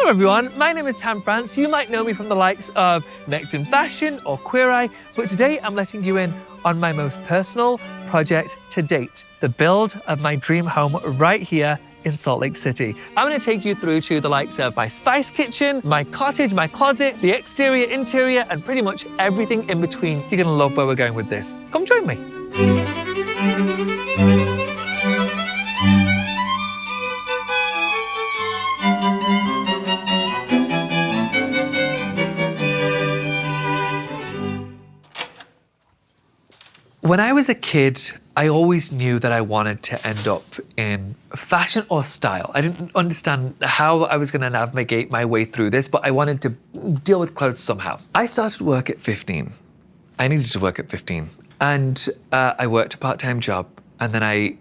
Hello everyone, my name is Tam France. You might know me from the likes of Next in Fashion or Queer Eye, but today I'm letting you in on my most personal project to date, the build of my dream home right here in Salt Lake City. I'm gonna take you through to the likes of my spice kitchen, my cottage, my closet, the exterior, interior, and pretty much everything in between. You're gonna love where we're going with this. Come join me. When I was a kid, I always knew that I wanted to end up in fashion or style. I didn't understand how I was gonna navigate my way through this, but I wanted to deal with clothes somehow. I started work at 15. I needed to work at 15. And I worked a part-time job. And then I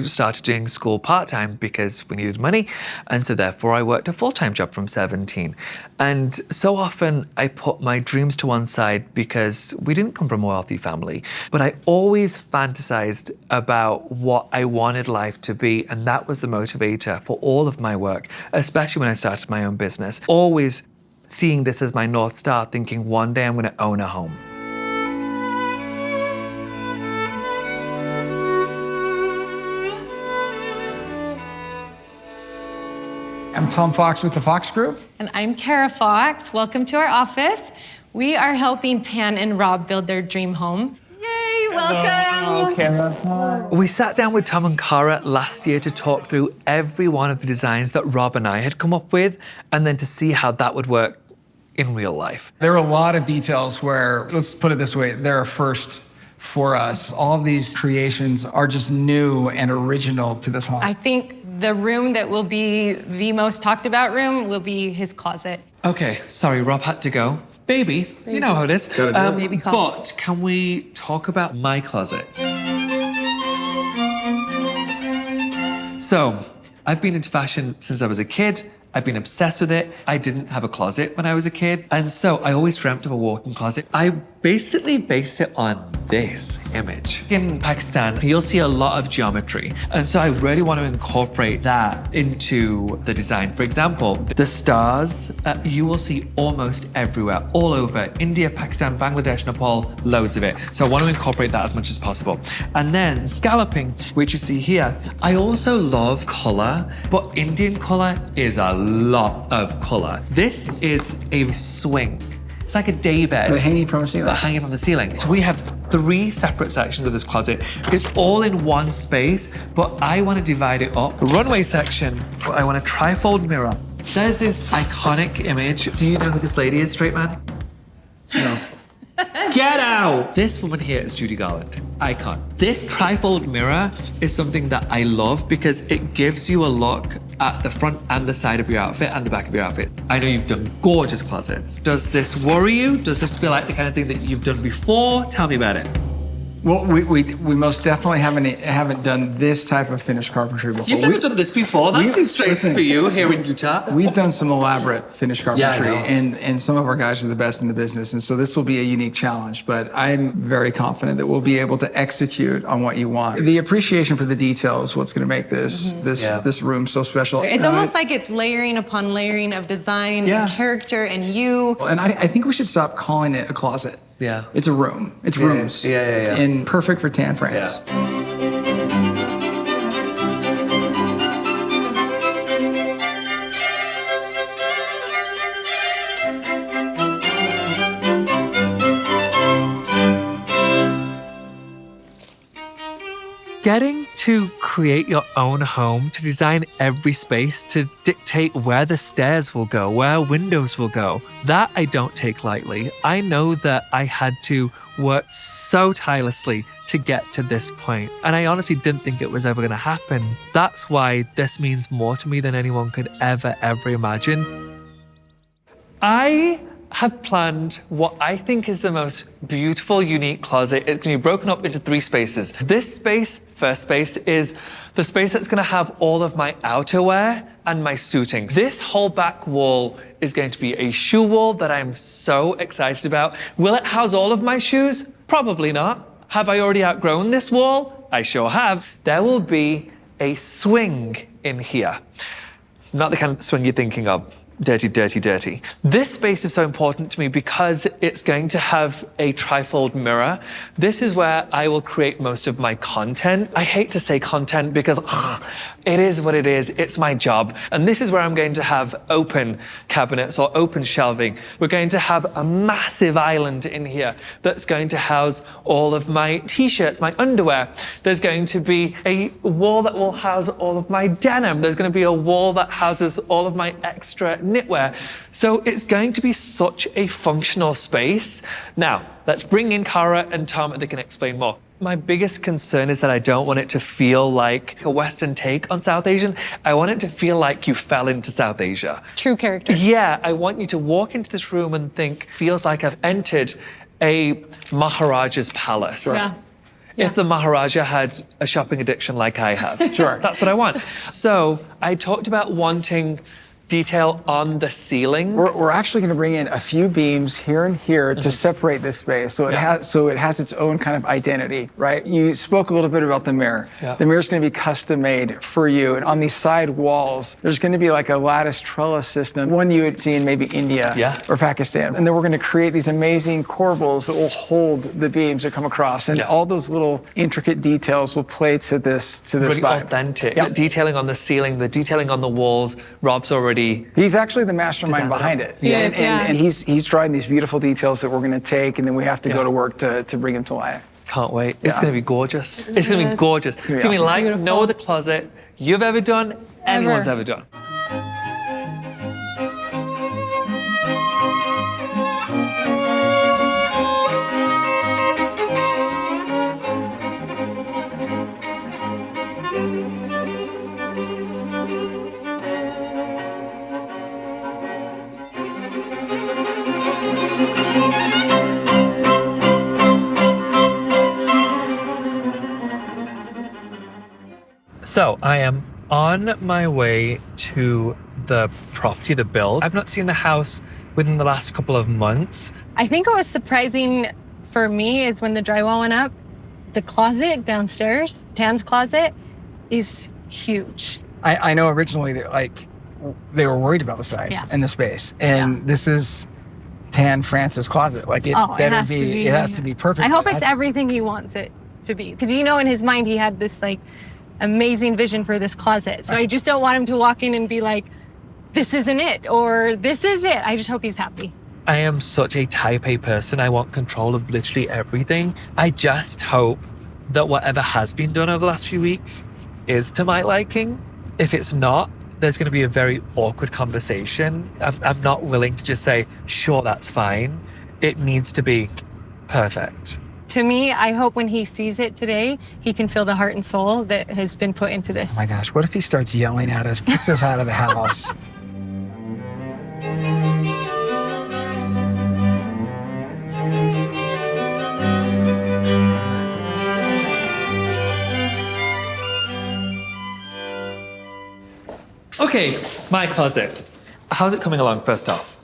started doing school part-time because we needed money. And so therefore I worked a full-time job from 17. And so often I put my dreams to one side because we didn't come from a wealthy family. But I always fantasized about what I wanted life to be. And that was the motivator for all of my work, especially when I started my own business. Always seeing this as my North Star, thinking one day I'm gonna own a home. I'm Tom Fox with the Fox Group. And I'm Kara Fox. Welcome to our office. We are helping Tan and Rob build their dream home. Yay, welcome. Hello, Kara. We sat down with Tom and Kara last year to talk through every one of the designs that Rob and I had come up with, and then to see how that would work in real life. There are a lot of details where, let's put it this way, they're a first for us. All of these creations are just new and original to this home. I think the room that will be the most talked about room will be his closet. Okay, sorry, Rob had to go. Baby, you know how it is. Baby calls. But can we talk about my closet? So, I've been into fashion since I was a kid. I've been obsessed with it. I didn't have a closet when I was a kid. And so I always dreamt of a walk-in closet. I basically based it on this image. In Pakistan, you'll see a lot of geometry. And so I really want to incorporate that into the design. For example, the stars, you will see almost everywhere, all over India, Pakistan, Bangladesh, Nepal, loads of it. So I want to incorporate that as much as possible. And then scalloping, which you see here. I also love color, but Indian color is a lot of color. This is a swing. It's like a day bed. But hanging from the ceiling. But hanging from the ceiling. So we have 3 separate sections of this closet. It's all in one space, but I want to divide it up. The runway section, I want a trifold mirror. There's this iconic image. Do you know who this lady is, straight man? No. Get out! This woman here is Judy Garland, icon. This trifold mirror is something that I love because it gives you a look at the front and the side of your outfit and the back of your outfit. I know you've done gorgeous closets. Does this worry you? Does this feel like the kind of thing that you've done before? Tell me about it. Well, we most definitely haven't done this type of finished carpentry before. You've never done this before. That seems strange for you here in Utah. We've done some elaborate finished carpentry, Yeah, I know. and some of our guys are the best in the business, and so this will be a unique challenge, but I'm very confident that we'll be able to execute on what you want. The appreciation for the detail is what's going to make this room so special. It's almost like it's layering upon layering of design and character and you. And I think we should stop calling it a closet. Yeah. It's a room. It's rooms. Yeah. And perfect for Tan France. Yeah. Getting to create your own home, to design every space, to dictate where the stairs will go, where windows will go, that I don't take lightly. I know that I had to work so tirelessly to get to this point, and I honestly didn't think it was ever going to happen. That's why this means more to me than anyone could ever imagine. I have planned what I think is the most beautiful, unique closet. It's gonna be broken up into 3 spaces. This space, first space, is the space that's gonna have all of my outerwear and my suiting. This whole back wall is going to be a shoe wall that I'm so excited about. Will it house all of my shoes? Probably not. Have I already outgrown this wall? I sure have. There will be a swing in here. Not the kind of swing you're thinking of. Dirty, dirty, dirty. This space is so important to me because it's going to have a trifold mirror. This is where I will create most of my content. I hate to say content because it is what it is. It's my job. And this is where I'm going to have open cabinets or open shelving. We're going to have a massive island in here that's going to house all of my t-shirts, my underwear. There's going to be a wall that will house all of my denim. There's going to be a wall that houses all of my extra knitwear. So it's going to be such a functional space. Now, let's bring in Cara and Tom and they can explain more. My biggest concern is that I don't want it to feel like a Western take on South Asian. I want it to feel like you fell into South Asia. True character. Yeah, I want you to walk into this room and think, feels like I've entered a Maharaja's palace. Sure. Yeah. If the Maharaja had a shopping addiction like I have. Sure. That's what I want. So I talked about wanting detail on the ceiling. We're actually going to bring in a few beams here and here to separate this space, so it has its own kind of identity, right? You spoke a little bit about the mirror. Yeah. The mirror is going to be custom made for you, and on these side walls, there's going to be like a lattice trellis system, one you had seen maybe India or Pakistan, and then we're going to create these amazing corbels that will hold the beams that come across, and all those little intricate details will play to this Really vibe. authentic. Yep. The detailing on the ceiling, the detailing on the walls. Rob's already. He's actually the mastermind behind it. And he's drawing these beautiful details that we're going to take, and then we have to go to work to bring them to life. Can't wait. It's going to be gorgeous. It's going to be gorgeous. It's going to be like no other closet you've ever done, anyone's ever done. So I am on my way to the property, the build. I've not seen the house within the last couple of months. I think what was surprising for me is when the drywall went up, the closet downstairs, Tan's closet, is huge. I know originally they were worried about the size and the space, and this is Tan France's closet. Like it has to be perfect. I hope it's everything he wants it to be, because in his mind he had this amazing vision for this closet. So I just don't want him to walk in and be like, this isn't it, or this is it. I just hope he's happy. I am such a type A person. I want control of literally everything. I just hope that whatever has been done over the last few weeks is to my liking. If it's not, there's going to be a very awkward conversation. I'm not willing to just say, sure, that's fine. It needs to be perfect. To me, I hope when he sees it today, he can feel the heart and soul that has been put into this. Oh my gosh, what if he starts yelling at us, kicks us out of the house? Okay, my closet. How's it coming along, first off?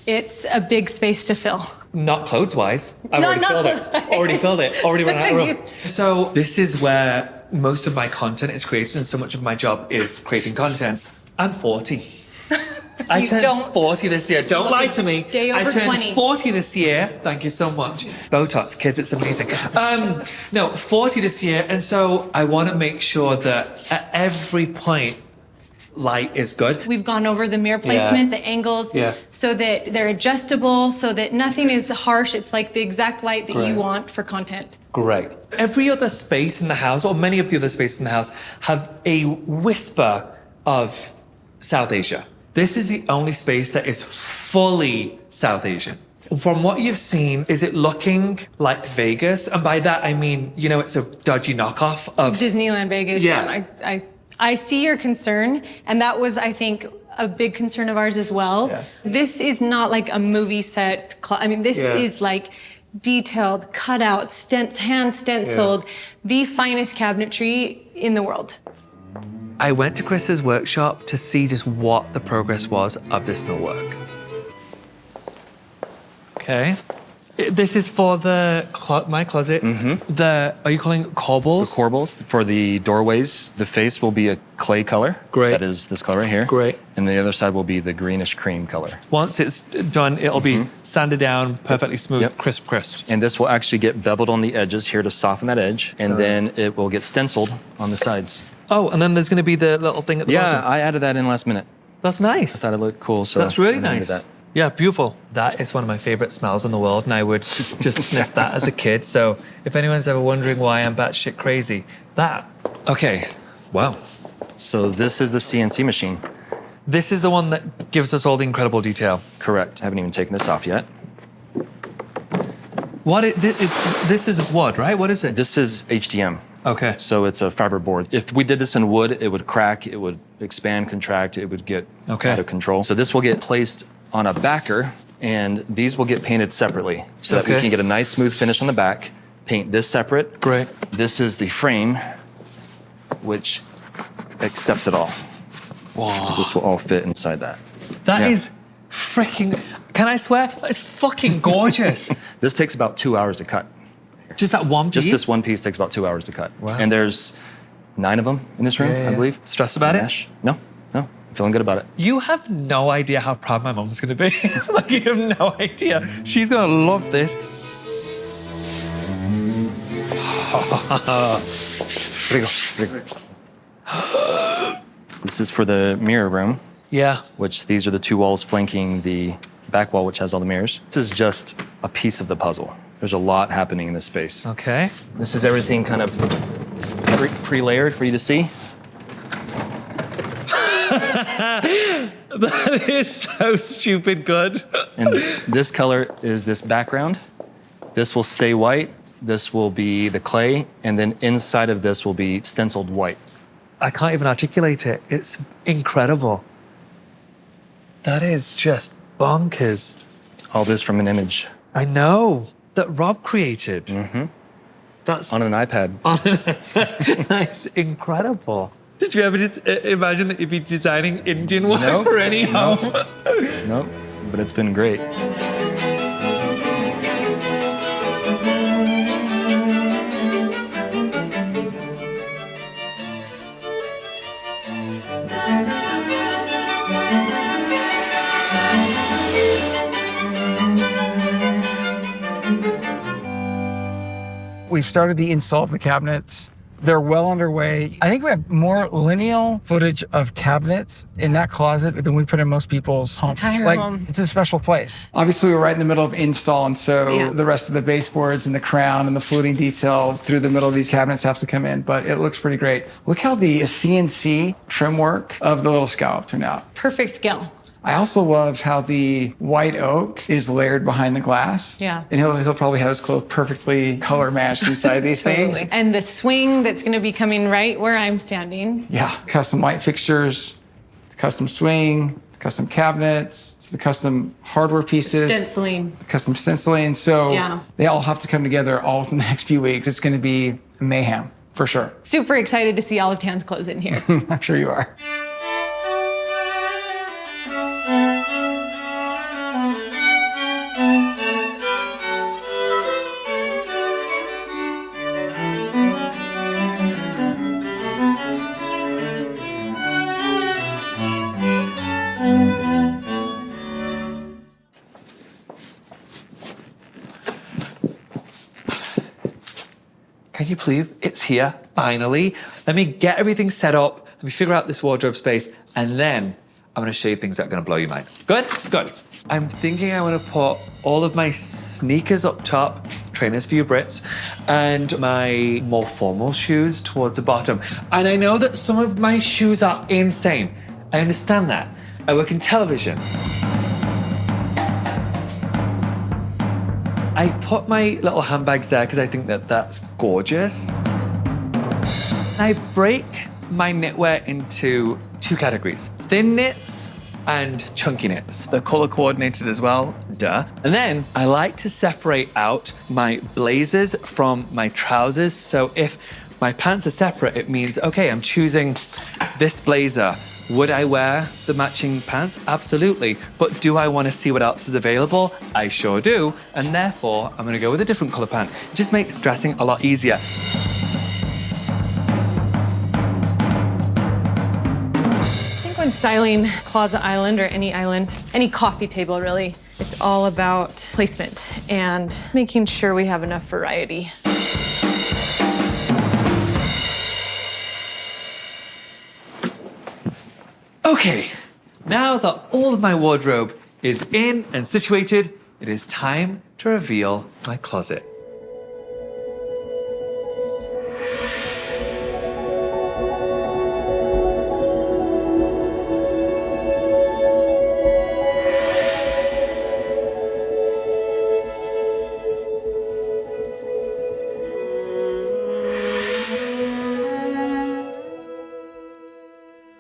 It's a big space to fill. Not clothes-wise. I've already filled it. Already run out of room. So this is where most of my content is created, and so much of my job is creating content. I'm 40. I turned 40 this year. Don't lie to me. Day over I turned 20. 40 this year. Thank you so much. Botox, kids, it's amazing. No, 40 this year. And so I want to make sure that at every point, light is good. We've gone over the mirror placement, the angles, so that they're adjustable, so that nothing is harsh. It's like the exact light that you want for content. Great. Every other space in the house, or many of the other spaces in the house, have a whisper of South Asia. This is the only space that is fully South Asian. From what you've seen, is it looking like Vegas? And by that, I mean, it's a dodgy knockoff of Disneyland Vegas. Yeah. I see your concern, and that was, I think, a big concern of ours as well. Yeah. This is not like a movie set. This is like detailed, cut out, hand stenciled, the finest cabinetry in the world. I went to Chris's workshop to see just what the progress was of this millwork. Okay. This is for my closet. Are you calling it corbels? The corbels for the doorways. The face will be a clay color. Great. That is this color right here. Great. And the other side will be the greenish cream color. Once it's done, it'll be sanded down, perfectly smooth, crisp. And this will actually get beveled on the edges here to soften that edge. And then it will get stenciled on the sides. Oh, and then there's going to be the little thing at the bottom. Yeah, I added that in last minute. That's nice. I thought it looked cool, so That's really I added nice. that. Yeah, beautiful. That is one of my favorite smells in the world, and I would just sniff that as a kid. So if anyone's ever wondering why I'm batshit crazy, that. Okay, wow. So this is the CNC machine. This is the one that gives us all the incredible detail. Correct. I haven't even taken this off yet. This is wood, right? What is it? This is HDM. Okay. So it's a fiberboard. If we did this in wood, it would crack, it would expand, contract, it would get out of control. So this will get placed on a backer, and these will get painted separately so that we can get a nice smooth finish on the back. Paint this separate. Great. This is the frame, which accepts it all. Wow. So this will all fit inside that. That is freaking, can I swear? It's fucking gorgeous. This takes about 2 hours to cut. Just that one piece? Just this one piece takes about 2 hours to cut. Wow. And there's 9 of them in this room, I believe. Stressed about it? No, I'm feeling good about it. You have no idea how proud my mom's gonna be. Like, you have no idea. She's gonna love this. This is for the mirror room. Yeah. Which these are the 2 walls flanking the back wall, which has all the mirrors. This is just a piece of the puzzle. There's a lot happening in this space. Okay. This is everything kind of pre-layered for you to see. That is so stupid good. And this color is this background. This will stay white. This will be the clay. And then inside of this will be stenciled white. I can't even articulate it. It's incredible. That is just bonkers. All this from an image. I know. That Rob created. That's on an iPad. That's incredible. Did you ever imagine that you'd be designing Indian work for any home? Nope, but it's been great. We've started the install of the cabinets. They're well underway. I think we have more lineal footage of cabinets in that closet than we put in most people's homes. Entire home. It's a special place. Obviously, we're right in the middle of install, and so the rest of the baseboards and the crown and the fluting detail through the middle of these cabinets have to come in, but it looks pretty great. Look how the CNC trim work of the little scallop turned out. Perfect scale. I also love how the white oak is layered behind the glass. Yeah. And he'll probably have his clothes perfectly color matched inside these things. And the swing that's going to be coming right where I'm standing. Yeah. Custom light fixtures, the custom swing, the custom cabinets, the custom hardware pieces. Stenciling. Custom stenciling. So they all have to come together all within the next few weeks. It's going to be mayhem, for sure. Super excited to see all of Tan's clothes in here. I'm sure you are. Can you believe it's here, finally? Let me get everything set up, let me figure out this wardrobe space, and then I'm gonna show you things that are gonna blow your mind. Good? Good. I'm thinking I wanna put all of my sneakers up top, trainers for you Brits, and my more formal shoes towards the bottom. And I know that some of my shoes are insane. I understand that. I work in television. I put my little handbags there because I think that that's gorgeous. I break my knitwear into 2 categories: thin knits and chunky knits. They're color coordinated as well, duh. And then I like to separate out my blazers from my trousers. So if my pants are separate, it means, okay, I'm choosing this blazer Would I wear the matching pants? Absolutely. But do I want to see what else is available? I sure do. And therefore, I'm going to go with a different color pant. It just makes dressing a lot easier. When styling closet island or any island, any coffee table really, it's all about placement and making sure we have enough variety. Okay, now that all of my wardrobe is in and situated, it is time to reveal my closet.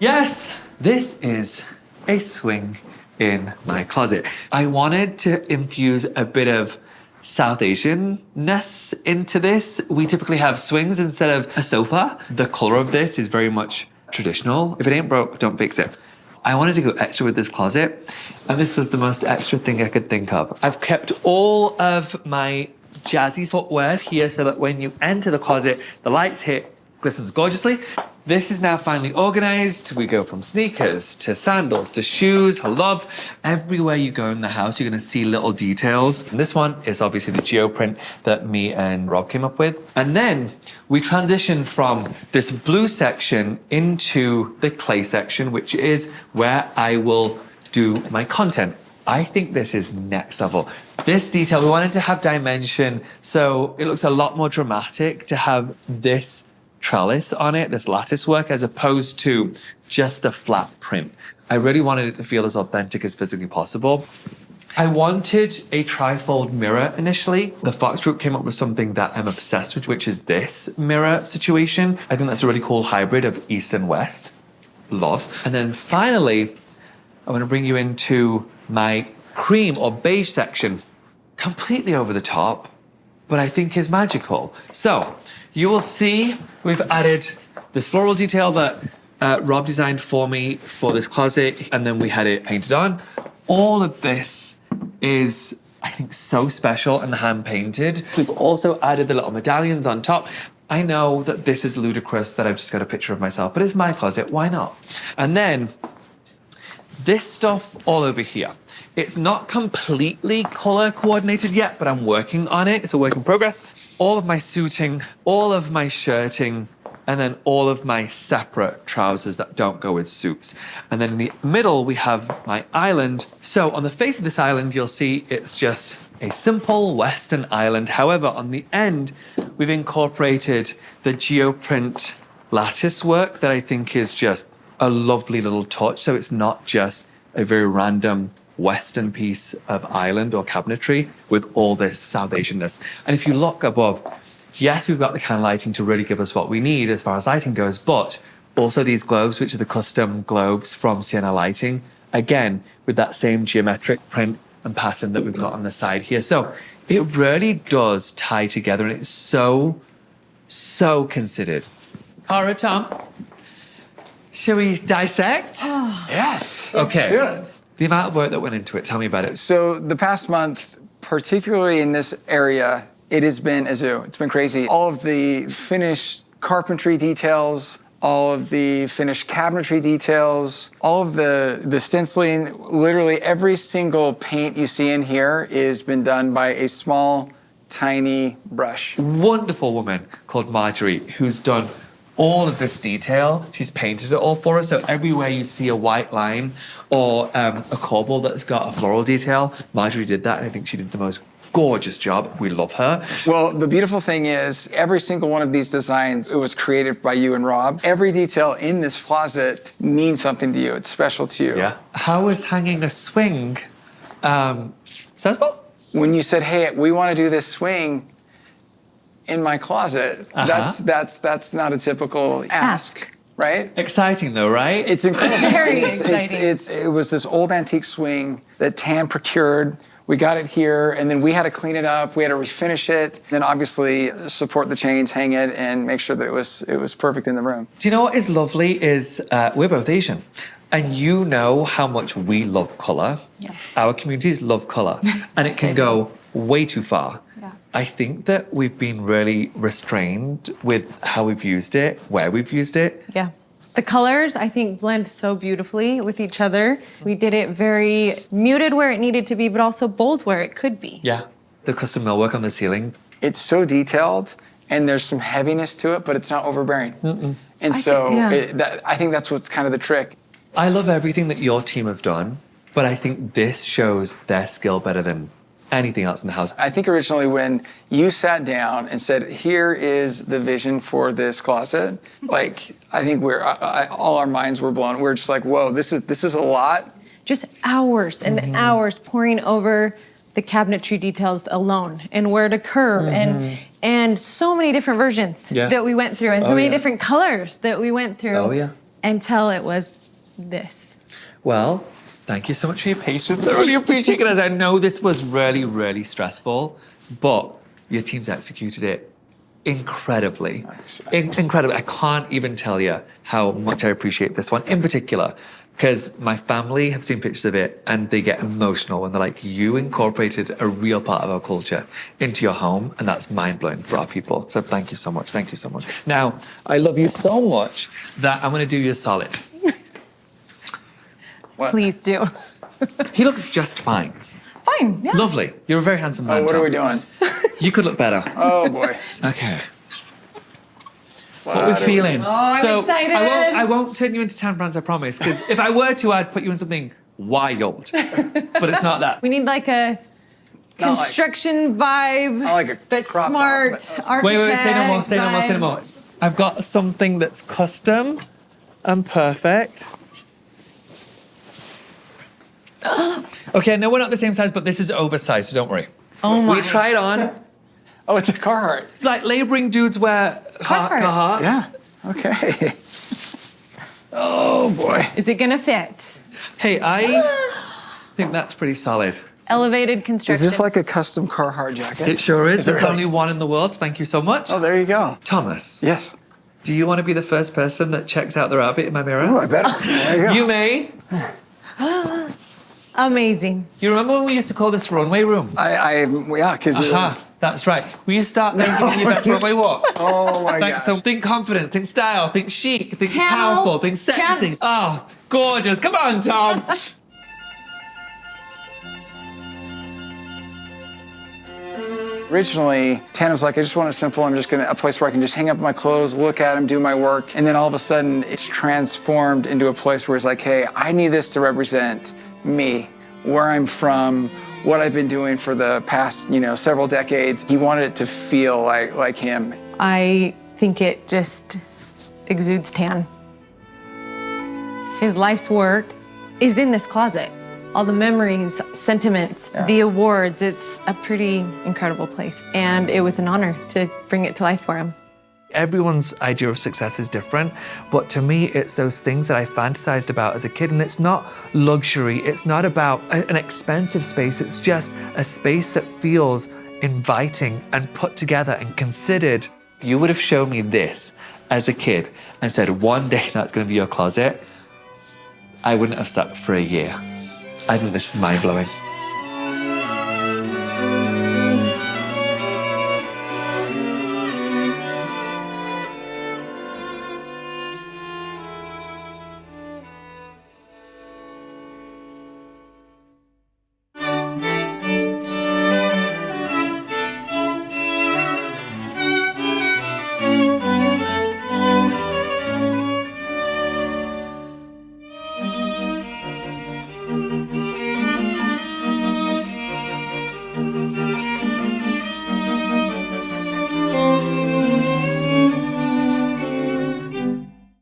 Yes, this is a swing in my closet. I wanted to infuse a bit of South Asian-ness into this. We typically have swings instead of a sofa. The color of this is very much traditional. If it ain't broke, don't fix it. I wanted to go extra with this closet, and this was the most extra thing I could think of. I've kept all of my jazzy footwear here so that when you enter the closet, the lights hit, glistens gorgeously. This is now finally organized. We go from sneakers to sandals to shoes. I love everywhere you go in the house, you're gonna see little details. And this one is obviously the geoprint that me and Rob came up with. And then we transitioned from this blue section into the clay section, which is where I will do my content. I think this is next level. This detail, we wanted to have dimension, so it looks a lot more dramatic to have this trellis on it, this lattice work, as opposed to just a flat print. I really wanted it to feel as authentic as physically possible. I wanted a trifold mirror initially. The Fox Group came up with something that I'm obsessed with, which is this mirror situation. I think that's a really cool hybrid of East and West. Love. And then finally, I want to bring you into my cream or beige section. Completely over the top, but I think is magical. So you will see we've added this floral detail that Rob designed for me for this closet, and then we had it painted on. All of this is, I think, so special and hand painted. We've also added the little medallions on top. I know that this is ludicrous that I've just got a picture of myself, but it's my closet, why not? And then this stuff all over here. It's not completely color coordinated yet, but I'm working on it. It's a work in progress. All of my suiting, all of my shirting, and then all of my separate trousers that don't go with suits. And then in the middle, we have my island. So on the face of this island, you'll see it's just a simple Western island. However, on the end, we've incorporated the geoprint lattice work that I think is just a lovely little touch. So it's not just a very random Western piece of island or cabinetry with all this South Asianness. And if you look above, yes, we've got the can lighting to really give us what we need as far as lighting goes, but also these globes, which are the custom globes from Sienna Lighting, again, with that same geometric print and pattern that we've got on the side here. So it really does tie together, and it's so, so considered. All right, Tom, shall we dissect? Oh, yes. Okay. Let's do it. The amount of work that went into it, tell me about it. So the past month, particularly in this area, it has been a zoo. It's been crazy. All of the finished carpentry details, all of the finished cabinetry details, all of the stenciling, literally every single paint you see in here has been done by a small, tiny brush. Wonderful woman called Marjorie, who's done all of this detail. She's painted it all for us. So everywhere you see a white line or a corbel that's got a floral detail, Marjorie did that, and I think she did the most gorgeous job. We love her. Well, the beautiful thing is every single one of these designs, it was created by you and Rob. Every detail in this closet means something to you. It's special to you. Yeah. How is hanging a swing sensible? When you said, hey, we want to do this swing in my closet, that's not a typical ask, right? Exciting though, right? It's incredible. Very exciting. It was this old antique swing that Tam procured. We got it here, and then we had to clean it up. We had to refinish it. Then obviously support the chains, hang it, and make sure that it was perfect in the room. Do you know what is lovely is we're both Asian. And you know how much we love color. Yes. Our communities love color. And it can go way too far. Yeah. I think that we've been really restrained with how we've used it, where we've used it. Yeah. The colors, I think, blend so beautifully with each other. We did it very muted where it needed to be, but also bold where it could be. Yeah. The custom millwork on the ceiling. It's so detailed, and there's some heaviness to it, but it's not overbearing. And I think that's what's kind of the trick. I love everything that your team have done, but I think this shows their skill better than anything else in the house. I think originally when you sat down and said, here is the vision for this closet, like, I think all our minds were blown. We're just like, whoa, this is a lot. Just hours and hours poring over the cabinetry details alone and where to curve and so many different versions that we went through and so many different colors that we went through until it was this. Well, thank you so much for your patience. I really appreciate it, as I know this was really, really stressful, but your team's executed it incredibly. Incredibly. I can't even tell you how much I appreciate this one in particular, because my family have seen pictures of it and they get emotional when they're like, you incorporated a real part of our culture into your home, and that's mind-blowing for our people. So thank you so much. Thank you so much. Now, I love you so much that I'm going to do you a solid. What? Please do. He looks just fine. Fine, yeah. Lovely. You're a very handsome man, What Tom. are we doing? You could look better. Oh, boy. Okay. What are we feeling? Oh, I'm excited. I won't turn you into Tan Brands, I promise. Because if I were to, I'd put you in something wild. But it's not that. We need like a construction vibe. I like a but crop top, smart architect. Wait, say no more, say no more, say no vibe. more. I've got something that's custom and perfect. Okay, I know we're not the same size, but this is oversized, so don't worry. Oh my. We try it on. Oh, it's a Carhartt. It's like laboring dudes wear Carhartt. Yeah, okay. Oh, boy. Is it gonna fit? Hey, I think that's pretty solid. Elevated Is construction. this like a custom Carhartt jacket? It sure is. There's really? only one in the world. Thank you so much. Oh, there you go. Thomas, Yes. do you want to be the first person that checks out their outfit in my mirror? Oh, I better. There you go. You may. Amazing. You remember when we used to call this runway room? Yeah, because it was... That's right. We used to start making your best runway walk. Oh, my God. So think confidence, think style, think chic, think Camel. powerful, think sexy. Oh, gorgeous. Come on, Tom. Originally, Tan was like, I just want it simple. I'm just gonna, a place where I can just hang up my clothes, look at them, do my work. And then all of a sudden, it's transformed into a place where it's like, hey, I need this to represent me, where I'm from, what I've been doing for the past, several decades. He wanted it to feel like him. I think it just exudes Tan. His life's work is in this closet. All the memories, sentiments, the awards, it's a pretty incredible place. And it was an honor to bring it to life for him. Everyone's idea of success is different, but to me, it's those things that I fantasized about as a kid, and it's not luxury, it's not about an expensive space, it's just a space that feels inviting and put together and considered. You would have shown me this as a kid and said, one day that's gonna be your closet, I wouldn't have slept for a year. I think this is mind-blowing.